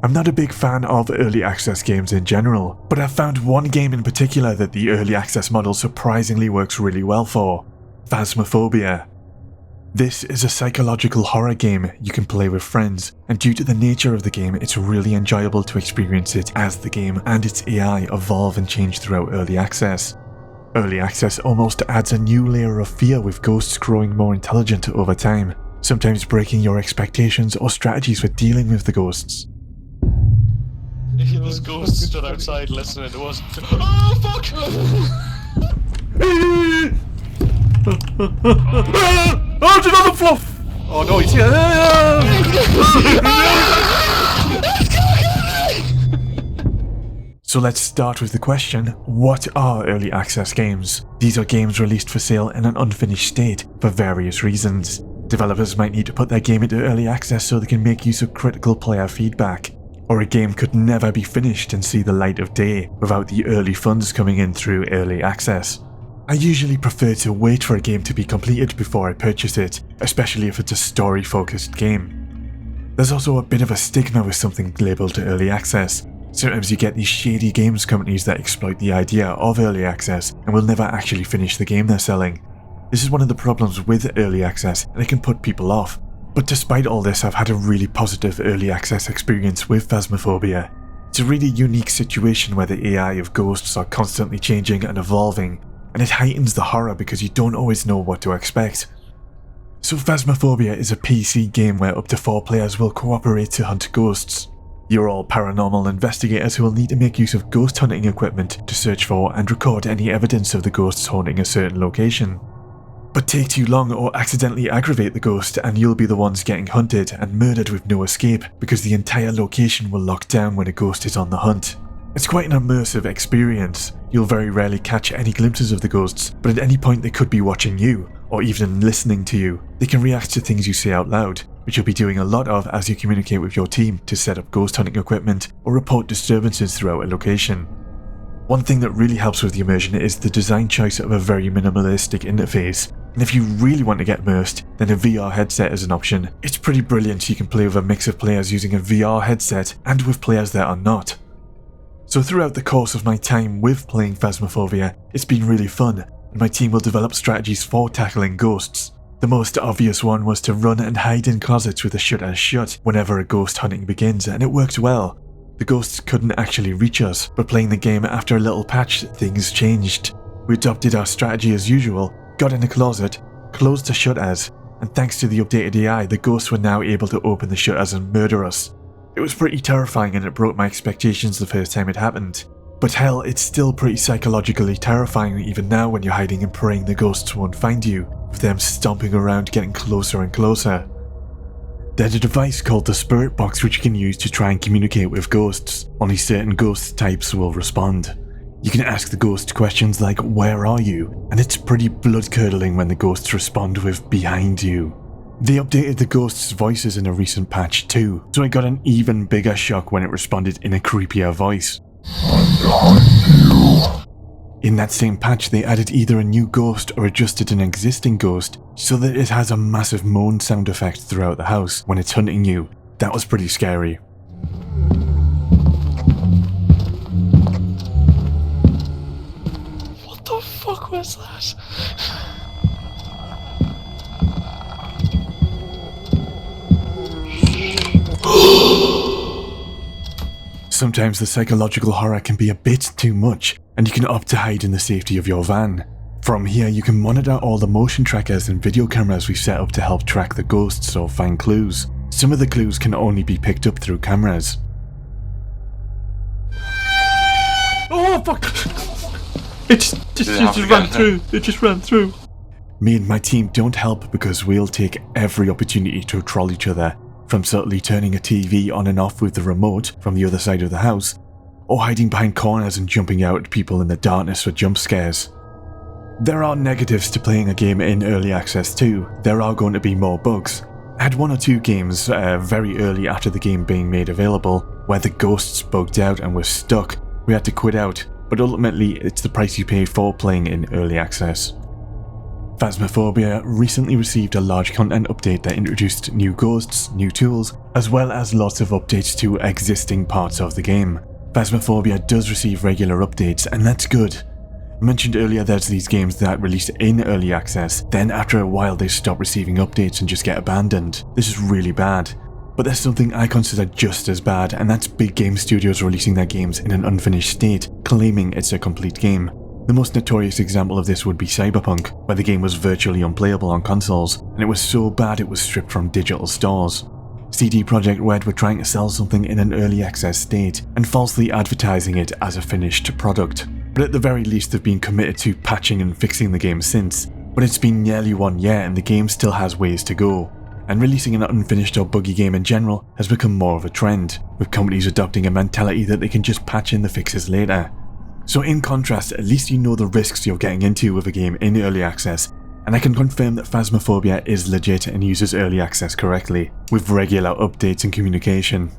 I'm not a big fan of early access games in general, but I've found one game in particular that the early access model surprisingly works really well for: Phasmophobia. This is a psychological horror game you can play with friends, and due to the nature of the game, it's really enjoyable to experience it as the game and its AI evolve and change throughout early access. Early access almost adds a new layer of fear, with ghosts growing more intelligent over time, sometimes breaking your expectations or strategies for dealing with the ghosts. This ghost stood outside listening to us. Oh fuck! Oh, it's another fluff! Oh no, he's here! So let's start with the question: what are early access games? These are games released for sale in an unfinished state for various reasons. Developers might need to put their game into early access so they can make use of critical player feedback. Or a game could never be finished and see the light of day without the early funds coming in through early access. I usually prefer to wait for a game to be completed before I purchase it, especially if it's a story-focused game. There's also a bit of a stigma with something labelled early access. Sometimes you get these shady games companies that exploit the idea of early access and will never actually finish the game they're selling. This is one of the problems with early access, and it can put people off. But despite all this, I've had a really positive early access experience with Phasmophobia. It's a really unique situation where the AI of ghosts are constantly changing and evolving, and it heightens the horror because you don't always know what to expect. So Phasmophobia is a PC game where up to 4 players will cooperate to hunt ghosts. You're all paranormal investigators who will need to make use of ghost hunting equipment to search for and record any evidence of the ghosts haunting a certain location. But take too long or accidentally aggravate the ghost and you'll be the ones getting hunted and murdered with no escape, because the entire location will lock down when a ghost is on the hunt. It's quite an immersive experience. You'll very rarely catch any glimpses of the ghosts, but at any point they could be watching you, or even listening to you. They can react to things you say out loud, which you'll be doing a lot of as you communicate with your team to set up ghost hunting equipment or report disturbances throughout a location. One thing that really helps with the immersion is the design choice of a very minimalistic interface, and if you really want to get immersed, then a VR headset is an option. It's pretty brilliant. You can play with a mix of players using a VR headset and with players that are not. So throughout the course of my time with playing Phasmophobia, it's been really fun, and my team will develop strategies for tackling ghosts. The most obvious one was to run and hide in closets with the shutters shut whenever a ghost hunting begins, and it worked well. The ghosts couldn't actually reach us, but playing the game after a little patch, things changed. We adopted our strategy as usual, got in a closet, closed the shutters, and thanks to the updated AI, the ghosts were now able to open the shutters and murder us. It was pretty terrifying and it broke my expectations the first time it happened. But hell, it's still pretty psychologically terrifying even now when you're hiding and praying the ghosts won't find you, with them stomping around getting closer and closer. There's a device called the Spirit Box which you can use to try and communicate with ghosts. Only certain ghost types will respond. You can ask the ghost questions like, "Where are you?" and it's pretty blood-curdling when the ghosts respond with, "Behind you." They updated the ghosts' voices in a recent patch too, so I got an even bigger shock when it responded in a creepier voice. In that same patch, they added either a new ghost or adjusted an existing ghost so that it has a massive moan sound effect throughout the house when it's hunting you. That was pretty scary. What the fuck was that? Sometimes the psychological horror can be a bit too much, and you can opt to hide in the safety of your van. From here, you can monitor all the motion trackers and video cameras we've set up to help track the ghosts or find clues. Some of the clues can only be picked up through cameras. Oh fuck! It just ran through. It just ran through. Me and my team don't help because we'll take every opportunity to troll each other, from subtly turning a TV on and off with the remote from the other side of the house, or hiding behind corners and jumping out at people in the darkness for jump scares. There are negatives to playing a game in early access too. There are going to be more bugs. I had 1 or 2 games very early after the game being made available where the ghosts bugged out and were stuck. We had to quit out, but ultimately it's the price you pay for playing in early access. Phasmophobia recently received a large content update that introduced new ghosts, new tools, as well as lots of updates to existing parts of the game. Phasmophobia does receive regular updates, and that's good. I mentioned earlier there's these games that released in early access, then after a while they stop receiving updates and just get abandoned. This is really bad. But there's something I consider just as bad, and that's big game studios releasing their games in an unfinished state, claiming it's a complete game. The most notorious example of this would be Cyberpunk, where the game was virtually unplayable on consoles, and it was so bad it was stripped from digital stores. CD Projekt Red were trying to sell something in an early access state, and falsely advertising it as a finished product. But at the very least they've been committed to patching and fixing the game since. But it's been nearly 1 year and the game still has ways to go. And releasing an unfinished or buggy game in general has become more of a trend, with companies adopting a mentality that they can just patch in the fixes later. So in contrast, at least you know the risks you're getting into with a game in early access, and I can confirm that Phasmophobia is legit and uses early access correctly, with regular updates and communication.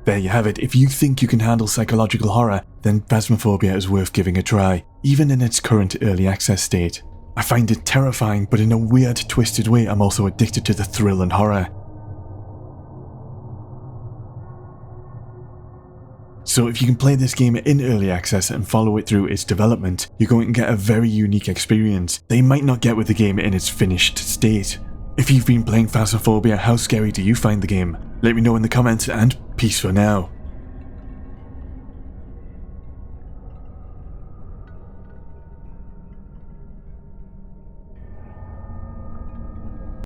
There you have it. If you think you can handle psychological horror, then Phasmophobia is worth giving a try, even in its current early access state. I find it terrifying, but in a weird, twisted way I'm also addicted to the thrill and horror. So if you can play this game in early access and follow it through its development, you're going to get a very unique experience that you might not get with the game in its finished state. If you've been playing Phasmophobia, how scary do you find the game? Let me know in the comments, and peace for now.